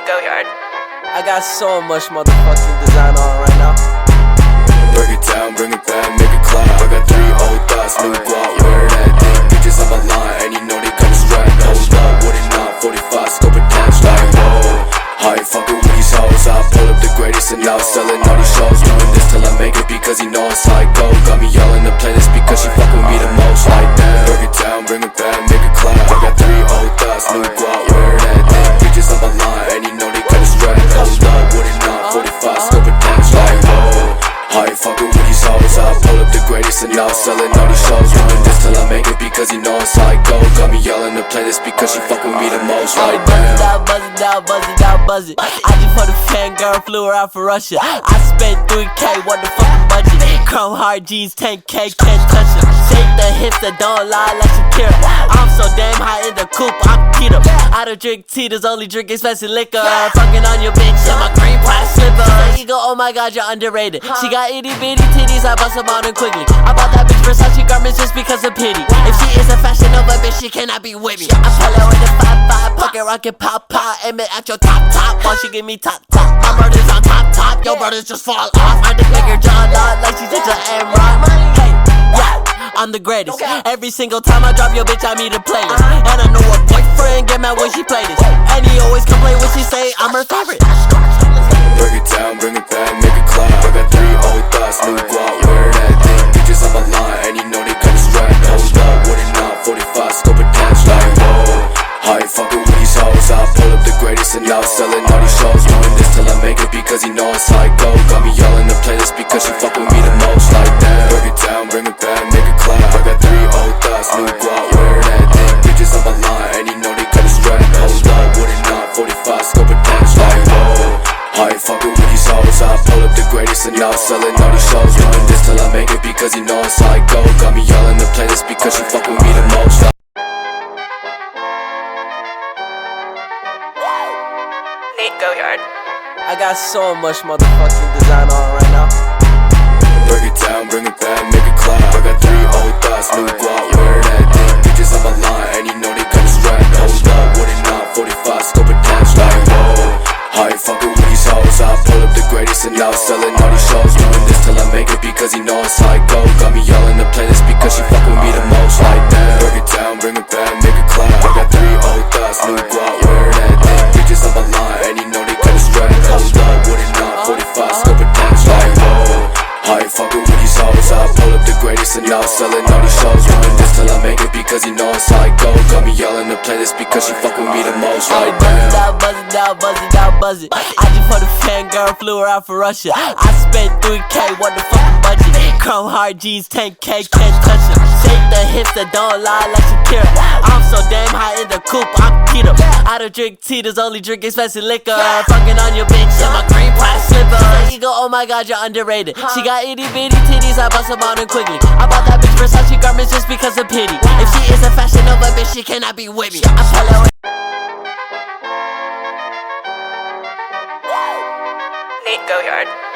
EGOVERT. I got so much motherfucking design on right now. Break it down, bring it back, make it clap. I got 3 old thoughts, new guap, wear that thing. Bitches on my line, and you know they come strapped. Hold up, what it not, 45, scope attached. Like, whoa, I ain't fucking with these hoes. I pull up the greatest and now selling all these shows. Doing this till I make it because he know it's how I go. Got me yelling the playlist because she fuck with me the most. Like that. Break it down, bring it back, make it clap. I got 3 old thoughts, new guap, wear that thing. Bitches on my line, and you know they come strapped. Hold up, what it not, 45, scope attached. Like, whoa, I ain't fucking with these hoes. I pull up the greatest and now selling all these shows. Doing this till I make it because he know it's how I go. Got me yelling the playlist because she fuck with me the most. Like that. Buzz it out, buzz it out, buzz it. I just put a fangirl, flew her out for Russia. I spent 3K, what the fucking budget? Chrome hard G's, 10K, can't touch it. Shake the hips that don't lie like Shakira. I'm so damn high in the coupe, I'm keto. I don't drink tea, there's only drink expensive liquor. Fucking on your bitch in my green pie slipper. Ego, oh my god, you're underrated. She got itty bitty titties, I bust them on her quickly. I bought that bitch Versace garments just because of pity. If she is a Fashion Nova bitch, she cannot be with me. I pull her with the 5-5, pocket rocket pop pop, aim it at your top while she give me top. My brother's on top, your brothers just fall off. I just make her jaw lock like she's just an M-Rock. Hey, yeah, I'm the greatest. Every single time I drop your bitch, I meet a playlist. And I know her boyfriend get mad when she play this. And he always complain when she say I'm her favorite. Break it down, bring it back, make it clap. I got 3 old thoughts, new guap, wear that thing. Bitches on my line, and you know they come strapped. Hold up, what it not, 45, scope attached. Like, whoa, I ain't fucking with these hoes. I pull up the greatest and now selling all these shows. Doing this till I make it because he know it's how I go. Got me yelling the playlist because she fuck with me the most. Like that. Break it down, bring it back, make it clap. I got 3 old thoughts, new guap, wear that thing. Bitches on my line, and you know they come strapped. Hold up, what it not, 45, scope attached. Like, whoa, I ain't fucking with these hoes. I pull up the greatest and now selling all these shows. Doing this till I make it because he know it's how I go. Got me yelling the playlist because she fuck with me the most. EGOVERT. I got so much motherfucking design on right now. Break it down, bring it back, make it clap. I got 3 old thoughts, new guap, wear that thing. Bitches on my line, and you know they come strapped. Hold up, what it not, 45, scope attached. Like, whoa, I ain't fucking with these hoes. I pull up the greatest and now selling all these shows. Doing this till I make it because he know it's how I go. Got me yelling the playlist because she fuck with me the most. Like that. Break it down, bring it back, make it clap. I got 3 old thoughts, new guap, wear that thing. Bitches on my line, and you know they come strapped. Hold up, what it not, 45, scope attached. Like, whoa, I ain't fucking with these hoes. I pull up the greatest and now selling all these shows. Doing this till I make it because he know it's how I go. Got me yelling the playlist because she fuck with me the most. Like that. Buzz it out, buzz it out, buzz it. I just put a fangirl, flew her out for Russia. I spent 3K, what the fucking budget? Chrome hard G's, 10K, can't touch it. Shake the hips that don't lie like Shakira. I'm so damn high in the coupe, I'm keto. I don't drink tea, there's only drink expensive liquor. Fucking on your bitch in my green pie slipper. Ego, oh my god, you're underrated. She got itty bitty titties, I bust them on her quickly. I bought that bitch Versace garments just because of pity. If she is a Fashion Nova bitch, she cannot be with me. I pull her EGOVERT.